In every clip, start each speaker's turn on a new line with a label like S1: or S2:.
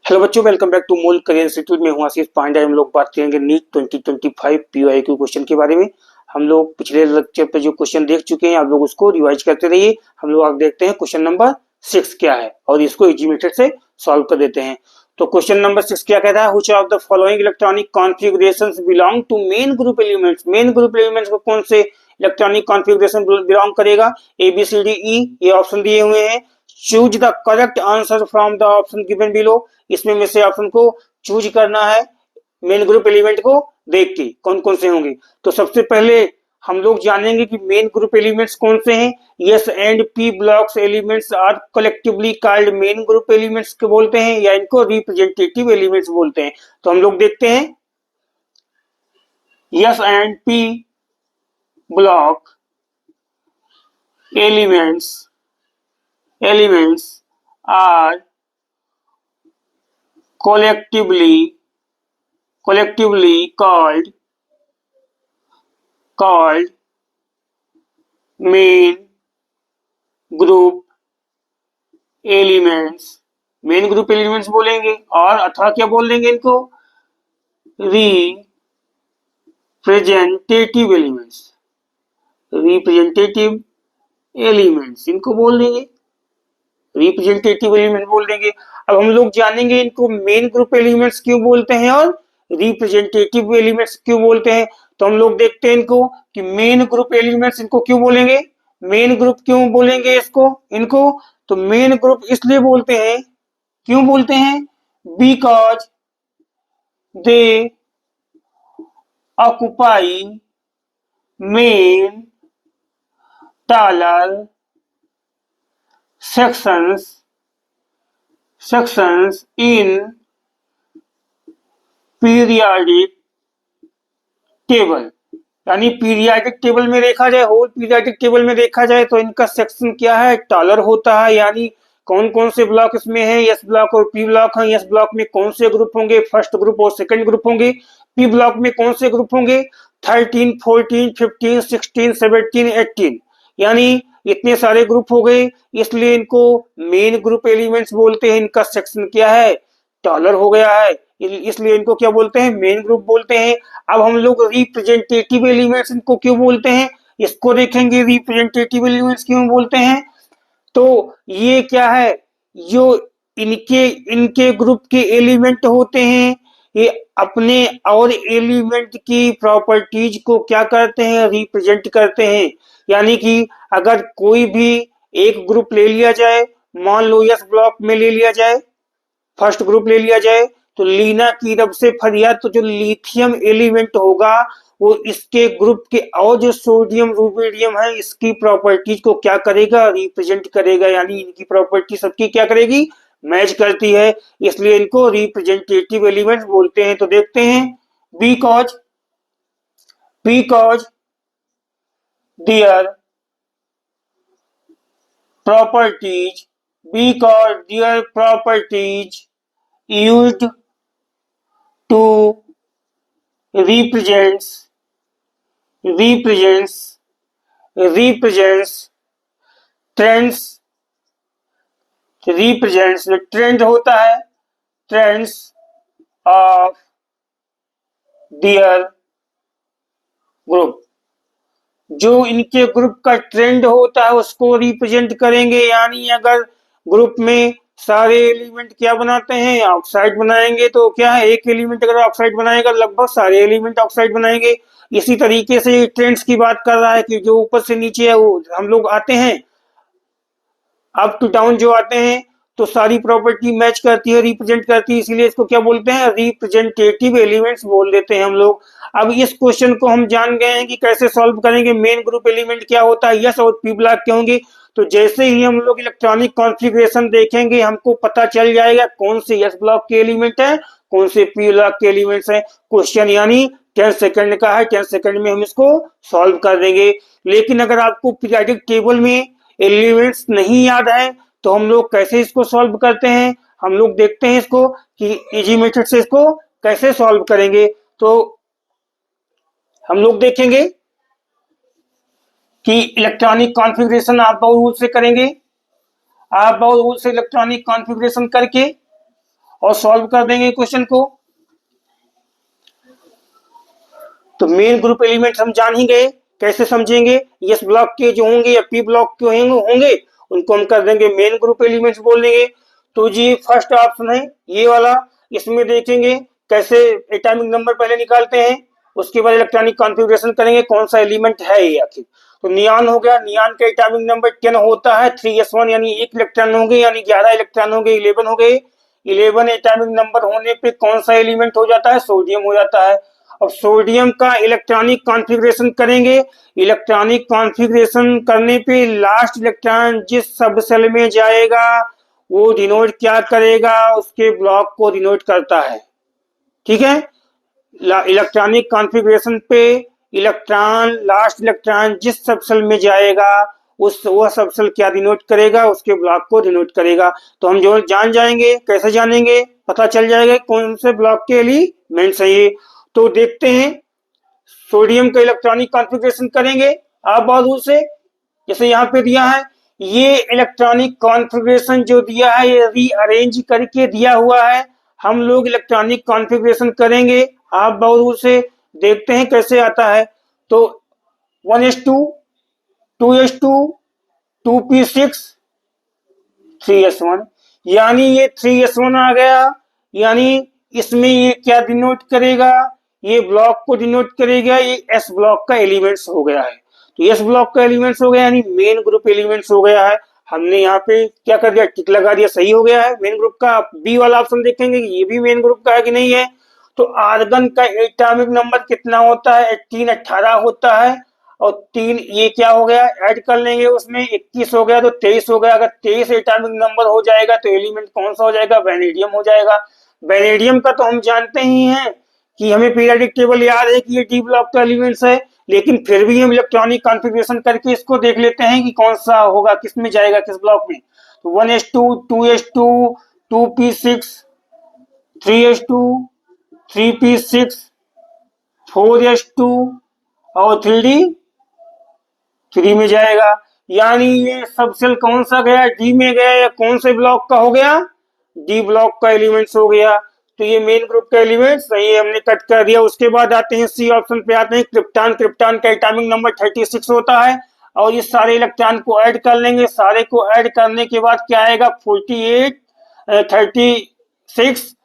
S1: Hello बच्चों, welcome back to मूल career institute में हूं आशीष पांडे। हम लोग बात करेंगे नीट 2025 पीओआईक्यू क्वेश्चन के बारे में। हम लोग पिछले लेक्चर पे जो क्वेश्चन देख चुके हैं, आप लोग उसको रिवाइज करते रहिए। हम लोग आगे देखते हैं क्वेश्चन नंबर 6 क्या है और इसको इजी मेथड से सॉल्व कर देते हैं। तो क्वेश्चन नंबर 6 क्या कहता है, which of the following electronic configurations belong to main group elements. Main group elements को कौन से इलेक्ट्रॉनिक कॉन्फ़िगरेशन बिलोंग करेगा? A B C D E, ये ऑप्शन दिए हुए हैं। Choose the correct answer from the option given below. इसमें में से ऑप्शन को चूज करना है मेन ग्रुप एलिमेंट को देख के कौन कौन से होंगे। तो सबसे पहले हम लोग जानेंगे कि मेन ग्रुप एलिमेंट्स कौन से हैं। S and P blocks elements are collectively called main group elements के बोलते हैं, या इनको रिप्रेजेंटेटिव एलिमेंट्स बोलते हैं। तो हम लोग देखते हैं, S and P block elements are collectively called main group elements बोलेंगे, और अथवा क्या बोल देंगे इनको, रिप्रेजेंटेटिव एलिमेंट्स इनको बोल देंगे, रिप्रेजेंटेटिव एलिमेंट बोल देंगे। अब हम लोग जानेंगे इनको मेन ग्रुप एलिमेंट्स क्यों बोलते हैं और रिप्रेजेंटेटिव एलिमेंट्स क्यों बोलते हैं। तो हम लोग देखते हैं इनको कि मेन ग्रुप एलिमेंट्स इनको क्यों बोलेंगे, मेन ग्रुप क्यों बोलेंगे इसको इनको। तो मेन ग्रुप इसलिए बोलते हैं, क्यों बोलते हैं, because they occupy main taller sections in periodic table. यानी पीरियाडिक टेबल में देखा जाए, होल पीरियाडिक टेबल में देखा जाए तो इनका सेक्शन क्या है, टॉलर होता है। यानी कौन कौन से ब्लॉक इसमें है, एस ब्लॉक और पी ब्लॉक है। एस ब्लॉक में कौन से ग्रुप होंगे, फर्स्ट ग्रुप और सेकंड ग्रुप होंगे। पी ब्लॉक में कौन से ग्रुप होंगे, 13, 14, 15, 16, 17, 18। यानी इतने सारे ग्रुप हो गए, इसलिए इनको मेन ग्रुप एलिमेंट्स बोलते हैं। इनका सेक्शन क्या है, टॉलर हो गया है, इसलिए इनको क्या बोलते हैं, मेन ग्रुप बोलते हैं। अब हम लोग रिप्रेजेंटेटिव एलिमेंट्स इनको क्यों बोलते हैं, इसको देखेंगे। रिप्रेजेंटेटिव एलिमेंट्स क्यों बोलते हैं, तो ये क्या है, जो इनके इनके ग्रुप के एलिमेंट होते हैं, ये अपने और एलिमेंट की प्रॉपर्टीज को क्या करते हैं, रिप्रेजेंट करते हैं। यानी कि अगर कोई भी एक ग्रुप ले लिया जाए, मान लो एस ब्लॉक में ले लिया जाए, फर्स्ट ग्रुप ले लिया जाए, तो लीना की रब से फरियाद, तो जो लिथियम एलिमेंट होगा वो इसके ग्रुप के और जो सोडियम रुबिडियम है इसकी प्रॉपर्टीज को क्या करेगा, रिप्रेजेंट करेगा। यानी इनकी प्रॉपर्टी सबकी क्या करेगी, मैच करती है, इसलिए इनको रिप्रेजेंटेटिव एलिमेंट्स बोलते हैं। तो देखते हैं, because their properties used to represents trends, represents trend होता है, ट्रेंड्स ऑफ देयर ग्रुप, जो इनके ग्रुप का ट्रेंड होता है उसको रिप्रेजेंट करेंगे। यानी अगर ग्रुप में सारे एलिमेंट क्या बनाते हैं, ऑक्साइड बनाएंगे, तो क्या है, एक एलिमेंट अगर ऑक्साइड बनाएगा लगभग सारे एलिमेंट ऑक्साइड बनाएंगे। इसी तरीके से ट्रेंड्स की बात कर रहा है कि जो ऊपर से नीचे है वो हम लोग आते हैं, अप टू डाउन जो आते हैं, तो सारी प्रॉपर्टी मैच करती है, रिप्रेजेंट करती है, इसीलिए इसको क्या बोलते हैं, रिप्रेजेंटेटिव एलिमेंट्स बोल देते हैं हम लोग। अब इस क्वेश्चन को हम जान गए हैं कि कैसे सॉल्व करेंगे, मेन ग्रुप एलिमेंट क्या होता है, यस और पी ब्लॉक क्या होंगे। तो जैसे ही हम लोग इलेक्ट्रॉनिक कॉन्फ़िगरेशन देखेंगे हमको पता चल जाएगा कौन से एस ब्लॉक के एलिमेंट है, कौन से पी ब्लॉक के एलिमेंट्स हैं। क्वेश्चन यानी 10 सेकंड का है, 10 सेकंड में हम इसको सॉल्व कर देंगे। लेकिन अगर आपको पीरियोडिक टेबल में एलिमेंट्स नहीं याद है तो हम लोग कैसे इसको सॉल्व करते हैं, हम लोग देखते हैं इसको कि इजी मेथड से इसको कैसे सॉल्व करेंगे। तो हम लोग देखेंगे कि इलेक्ट्रॉनिक कॉन्फ़िगरेशन आप बाउ रूल से करेंगे। आप बाउ रूल से इलेक्ट्रॉनिक कॉन्फ़िगरेशन करके और सॉल्व कर देंगे क्वेश्चन को। तो मेन ग्रुप एलिमेंट्स हम जान ही गए, कैसे समझेंगे, एस ब्लॉक के जो होंगे या पी ब्लॉक के होंगे उनको हम कर देंगे मेन ग्रुप एलिमेंट्स बोल देंगे। तो जी फर्स्ट ऑप्शन है ये वाला, इसमें देखेंगे कैसे एटॉमिक नंबर पहले निकालते हैं, उसके बाद इलेक्ट्रॉनिक कॉन्फ़िगरेशन करेंगे कौन सा एलिमेंट है ये आखिर। तो नियान हो गया, नियान का एटॉमिक नंबर 10 होता है, 3s1 यानी 1 इलेक्ट्रॉन होंगे, यानी 11 इलेक्ट्रॉन होंगे, 11 हो गए। 11 एटॉमिक नंबर होने पे कौन सा एलिमेंट हो जाता है, सोडियम हो जाता है। अब सोडियम का इलेक्ट्रॉनिक कॉन्फ़िगरेशन करेंगे, इलेक्ट्रॉनिक कॉन्फ़िगरेशन करने पे लास्ट इलेक्ट्रॉन जिस सब सेल में जाएगा वो डिनोट क्या करेगा, उसके ब्लॉक को डिनोट करता है। ठीक है, इलेक्ट्रॉनिक कॉन्फ़िगरेशन पे इलेक्ट्रॉन लास्ट इलेक्ट्रॉन जिस सब सेल में जाएगा उस वह सब सेल क्या डिनोट करेगा, उसके ब्लॉक को डिनोट करेगा। तो हम जो जान जाएंगे, कैसे जानेंगे, पता चल जाएगा कौन से ब्लॉक के एलिमेंट्स है ये। तो देखते हैं, सोडियम का इलेक्ट्रॉनिक कॉन्फ़िगरेशन करेंगे आप बहुत दूर से, जैसे यहाँ पे दिया है ये इलेक्ट्रॉनिक कॉन्फ़िगरेशन जो दिया है ये रीअरेंज करके दिया हुआ है। हम लोग इलेक्ट्रॉनिक कॉन्फ़िगरेशन करेंगे आप बहुत दूर से, देखते हैं कैसे आता है। तो 1s2 2s2 2p6 3s1, यानी ये 3s1 आ गया, यानी इसमें ये क्या डिनोट करेगा, ये ब्लॉक को डिनोट करेगा, ये एस ब्लॉक का एलिमेंट्स हो गया है। तो एस ब्लॉक का एलिमेंट्स हो गया यानी मेन ग्रुप एलिमेंट्स हो गया है। हमने यहाँ पे क्या कर दिया, टिक लगा दिया, सही हो गया है मेन ग्रुप का। बी वाला ऑप्शन देखेंगे ये भी मेन ग्रुप का है कि नहीं है। तो आर्गन का एटॉमिक नंबर कितना होता है, 18 होता है, और 3 ये क्या हो गया, ऐड कर लेंगे उसमें 21 हो गया तो 23 हो गया। अगर 23 एटॉमिक नंबर हो जाएगा तो एलिमेंट कौन सा हो जाएगा, वेनेडियम हो जाएगा। वेनेडियम का तो हम जानते ही हैं कि हमें पीरियोडिक टेबल याद है कि ये डी ब्लॉक का एलिमेंट्स है, लेकिन फिर भी हम इलेक्ट्रॉनिक कॉन्फ़िगरेशन करके इसको देख लेते हैं कि कौन सा होगा, किस में जाएगा, किस ब्लॉक में। तो 1s2 2s2 2p6 3s2 3p6 4s2 और 3d3 में जाएगा। यानी ये सब सेल कौन सा गया, डी में गया, या कौन से ब्लॉक का हो गया, डी ब्लॉक का एलिमेंट्स हो गया। तो ये मेन ग्रुप का एलिमेंट सही है, हमने कट कर दिया। उसके बाद आते हैं सी ऑप्शन पे, आते हैं क्रिप्टॉन। क्रिप्टॉन का एटॉमिक नंबर 36 होता है, और ये सारे इलेक्ट्रॉन को ऐड कर लेंगे। सारे को ऐड करने के बाद क्या आएगा, 48 36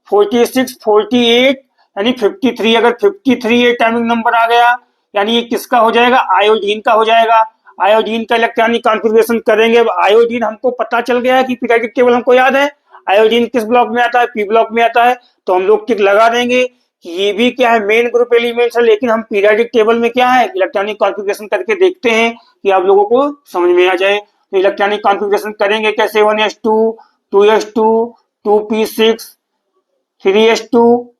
S1: 46 48 यानी 53। अगर 53 एटॉमिक नंबर आ गया यानी ये किसका हो जाएगा, आयोडीन का हो जाएगा। आयोडीन का इलेक्ट्रॉनिक कॉन्फ़िगरेशन करेंगे। अब आयोडीन हमको पता चल गया है कि पीरियोडिक टेबल हमको याद है, आयोडीन किस ब्लॉक में आता है, पी ब्लॉक में आता है। तो हम लोग टिक लगा देंगे कि ये भी क्या है, मेन ग्रुप एलिमेंट्स है, लेकिन हम पीरियोडिक टेबल में क्या है, इलेक्ट्रॉनिक कॉन्फ़िगरेशन करके देखते हैं कि आप लोगों को समझ में आ जाए। तो इलेक्ट्रॉनिक कॉन्फ़िगरेशन करेंगे कैसे, 1s2 2s2 2p6 3s2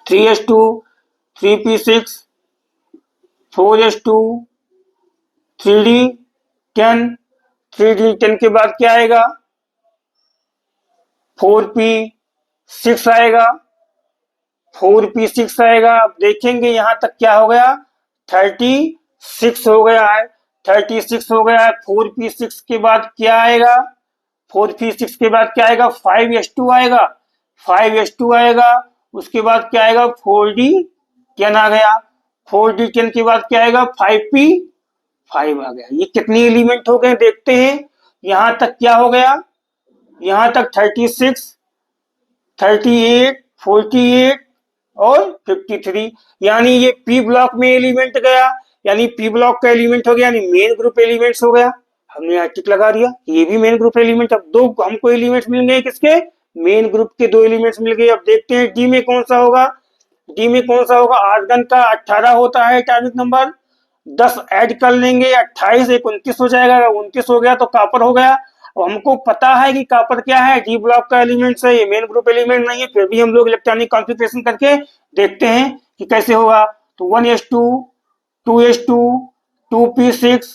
S1: 3s2 3p6 4s2 3d10 3d10 के बाद क्या आएगा, 4p6 आएगा, 4p6 आएगा। अब देखेंगे यहां तक क्या हो गया, 36 हो गया है, 36 हो गया है। 4p6 के बाद क्या आएगा, 4p6 के बाद क्या आएगा, 5s2 आएगा, 5s2 आएगा। उसके बाद क्या आएगा, 4d10 आ गया, 4d10 के बाद क्या आएगा, 5p5 आ गया। ये कितने एलिमेंट हो गए देखते हैं। यहां तक क्या हो गया, यहां तक 36 38 48 और 53, यानी ये पी ब्लॉक में एलिमेंट गया, यानी पी ब्लॉक का एलिमेंट हो गया, यानी मेन ग्रुप एलिमेंट्स हो गया। हमने यहाँ टिक लगा दिया, ये भी मेन ग्रुप एलिमेंट। अब दो हमको एलिमेंट्स मिल गए, किसके, मेन ग्रुप के 2 एलिमेंट्स मिल गए। अब देखते हैं डी में कौन सा होगा, डी में कौन सा होगा, आर्गन का 18 होता है एटॉमिक नंबर, 10 ऐड कर लेंगे, 28 एक 29 हो जाएगा। 29 हो गया तो कॉपर हो गया। और हमको पता है कि कॉपर क्या है, डी ब्लॉक का एलिमेंट है, ये मेन ग्रुप एलिमेंट नहीं है, फिर भी हम लोग इलेक्ट्रॉनिक कॉन्फ़िगरेशन करके देखते हैं कि कैसे होगा। तो 1s2 2s2 2p6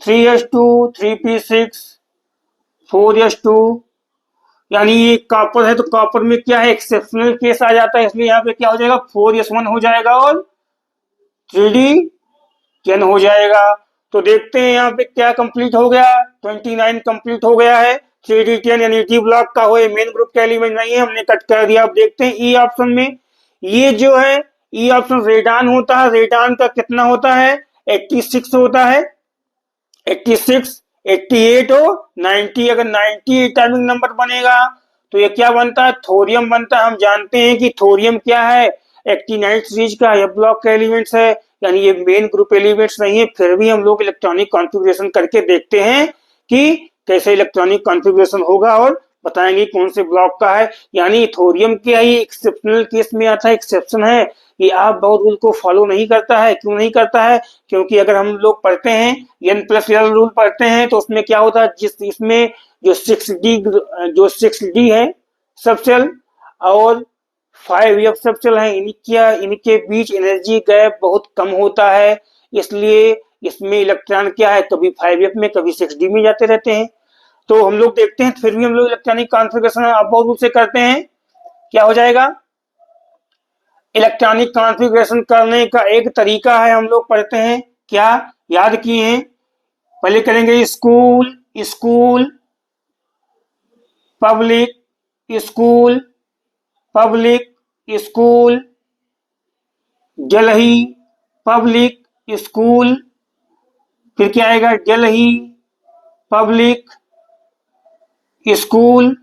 S1: 3s2 3p6 4s2, यानी ये कॉपर है तो कॉपर में क्या है, एक्सेप्शनल केस आ जाता है, इसलिए यहाँ पे क्या हो जाएगा, 4s1 हो जाएगा और 3d10 हो जाएगा। तो देखते हैं यहाँ पे क्या कंप्लीट हो गया, 29 कंप्लीट हो गया है। 3d10 यानी डी ब्लॉक का हो, ये मेन ग्रुप का एलिमेंट नहीं है, हमने कट कर दिया। अब देखते हैं ई ऑप्शन में, ये जो है ई ऑप्शन रेडान होता है, रेडान का कितना होता है 86 होता है, 86, 88 हो 90, अगर 90 एटॉमिक नंबर बनेगा तो ये क्या बनता है थोरियम बनता है। हम जानते हैं कि थोरियम क्या है एक्टिनाइड सीरीज का एफ ब्लॉक का एलिमेंट्स है, यानी ये मेन ग्रुप एलिमेंट्स नहीं है, फिर भी हम लोग इलेक्ट्रॉनिक कॉन्फ़िगरेशन करके देखते हैं कि कैसे इलेक्ट्रॉनिक कॉन्फ़िगरेशन होगा और बताएंगे कौन से ब्लॉक का है। यानी थोरियम के ही एक्सेप्शनल केस में आता है, एक्सेप्शन है, ये आप बहुत रूल को फॉलो नहीं करता है। क्यों नहीं करता है? क्योंकि अगर हम लोग पढ़ते हैं n+l रूल पढ़ते हैं तो उसमें क्या होता है, जिस इसमें जो 6d है सब सेल और 5f सब सेल है, इनके बीच एनर्जी गैप बहुत कम होता है, इसलिए इसमें इलेक्ट्रॉन क्या है कभी 5f में कभी 6d में जाते रहते हैं। तो हम लोग देखते हैं, फिर भी हम लोग इलेक्ट्रॉनिक कॉन्फ़िगरेशन अबाउट रूप से करते हैं। क्या हो जाएगा, इलेक्ट्रॉनिक कॉन्फ़िगरेशन करने का एक तरीका है, हम लोग पढ़ते हैं क्या याद किए हैं, पहले करेंगे school school public school public school Delhi public school, फिर क्या आएगा दिल्ली पब्लिक स्कूल,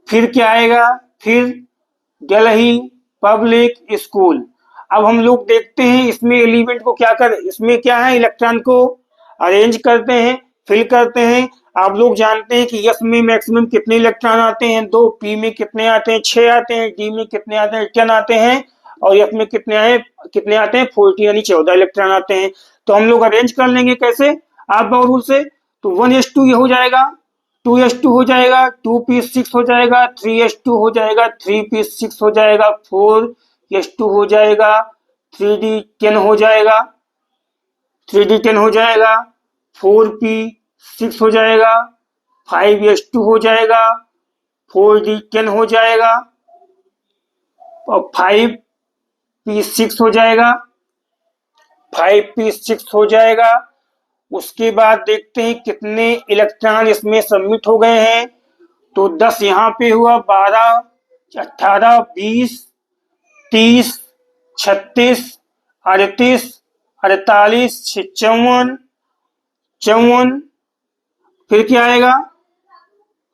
S1: फिर क्या आएगा फिर दिल्ली पब्लिक स्कूल। अब हम लोग देखते हैं इसमें एलिमेंट को क्या कर, इसमें क्या है इलेक्ट्रॉन को अरेंज करते हैं फिल करते हैं। आप लोग जानते हैं कि एस में मैक्सिमम कितने इलेक्ट्रॉन आते हैं 2, पी में कितने आते हैं 6 आते हैं, डी में कितने आते हैं 10 आते हैं और एफ में कितने आते हैं 40 यानी 14 इलेक्ट्रॉन आते हैं। तो हम लोग अरेंज कर लेंगे कैसे आप बाउल रूल से, तो 1s2 ये हो जाएगा, 2s2 हो जाएगा, 2p6 हो जाएगा, 3s2 हो जाएगा, 3p6 हो जाएगा, 4s2 हो जाएगा, 3d10 हो जाएगा, 3d10 हो जाएगा, 4p6 हो जाएगा, 5s2 हो जाएगा, 4d10 हो जाएगा और 5p6 हो जाएगा, 5p6 हो जाएगा। उसके बाद देखते हैं कितने इलेक्ट्रॉन इसमें सबमिट हो गए हैं, तो 10 यहाँ पे हुआ, 12, 18, 20, 30, 36, 38, 48, 54, 54, फिर क्या आएगा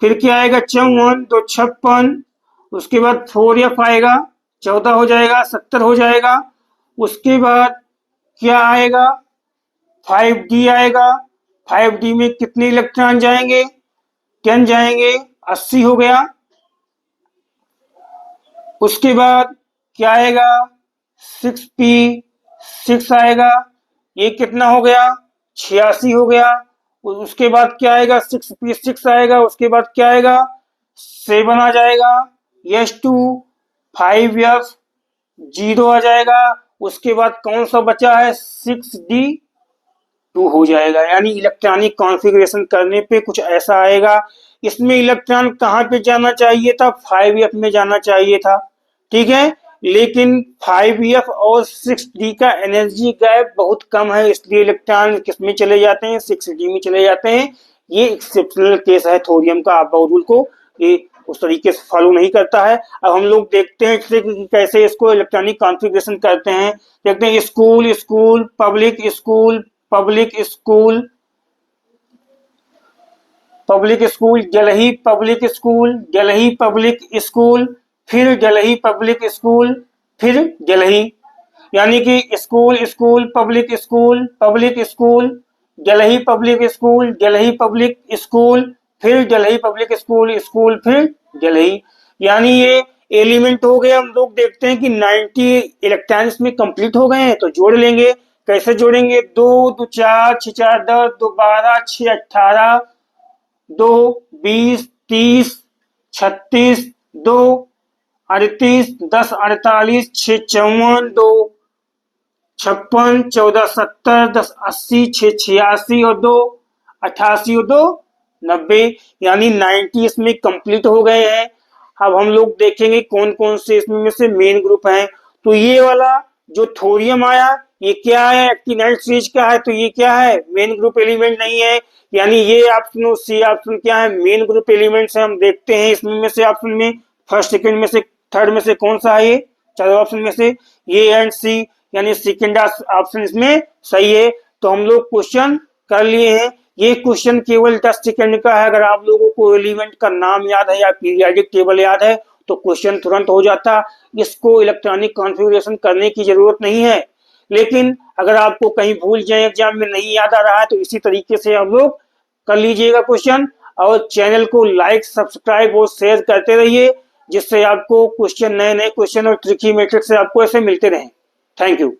S1: 54, तो 56, उसके बाद 4f आएगा 14 हो जाएगा, 70 हो जाएगा। उसके बाद क्या आएगा 5d आएगा, 5d में कितने इलेक्ट्रॉन जाएंगे 10 जाएंगे, 80 हो गया। उसके बाद क्या आएगा 6p6 आएगा, ये कितना हो गया 86 हो गया। उसके बाद क्या आएगा 6p6 आएगा, उसके बाद क्या आएगा 7 आ जाएगा, s2 5f 0 आ जाएगा। उसके बाद कौन सा बचा है 6d2 हो जाएगा। यानी इलेक्ट्रॉनिक कॉन्फ़िगरेशन करने पे कुछ ऐसा आएगा, इसमें इलेक्ट्रॉन कहाँ पे जाना चाहिए था 5f में जाना चाहिए था, ठीक है, लेकिन 5f और 6d का एनर्जी गैप बहुत कम है, इसलिए इलेक्ट्रॉन किसमें चले जाते हैं 6d में चले जाते हैं। ये एक्सेप्शनल केस है थोरियम का, आप रूल को ये उस तरीके से फॉलो नहीं करता है। अब हम लोग देखते हैं कि कैसे इसको इलेक्ट्रॉनिक कॉन्फ़िगरेशन करते हैं। देखते हैं school school public school public school public school Delhi public school Delhi public school, फिर दिल्ली पब्लिक स्कूल, फिर दिल्ली, यानी कि school school public school public school, Delhi public school Delhi public school, फिर दिल्ली पब्लिक स्कूल स्कूल, फिर दिल्ली। यानी ये एलिमेंट हो गए। हम लोग देखते हैं कि 90 इलेक्ट्रॉन्स में कंप्लीट हो गए हैं, तो जोड़ लेंगे। कैसे जोड़ेंगे 2 2 4 6 4 10 2 12 6 18 2 20 30 36 2 38 10 48 6 54 2 56 14 70 10 80 6 86 और 2 88 और 2 90, यानी 90 इसमें कंप्लीट हो गए हैं। अब हम लोग देखेंगे कौन कौन से इसमें से मेन ग्रुप हैं। तो ये वाला जो थोरियम आया ये क्या है, एक्टिनाइड सीरीज क्या है, तो ये क्या है, मेन ग्रुप एलिमेंट नहीं है। यानी ये ऑप्शन सी ऑप्शन क्या है, मेन ग्रुप एलिमेंट्स है। हम देखते हैं इसमें में से ऑप्शन में फर्स्ट सेकंड में से थर्ड में से कौन सा है, ये चारों ऑप्शन में से ए एंड सी, यानी सेकंड ऑप्शन इसमें सही है। तो हम लोग क्वेश्चन कर लिए हैं। ये क्वेश्चन केवल 10 सेकंड का है। अगर आप लोगों को एलिमेंट का नाम याद है या पीरियोडिक टेबल याद है तो क्वेश्चन तुरंत हो जाता। इसको इलेक्ट्रॉनिक कॉन्फ़िगरेशन करने की जरूरत नहीं है। लेकिन अगर आपको कहीं भूल जाए, एग्जाम में नहीं याद आ रहा है, तो इसी तरीके से हम लोग कर लीजिएगा क्वेश्चन। और चैनल को लाइक, सब्सक्राइब और शेयर करते रहिए, जिससे आपको क्वेश्चन, नए नए क्वेश्चन और ट्रिकी मेथड से आपको ऐसे मिलते रहें। Thank you.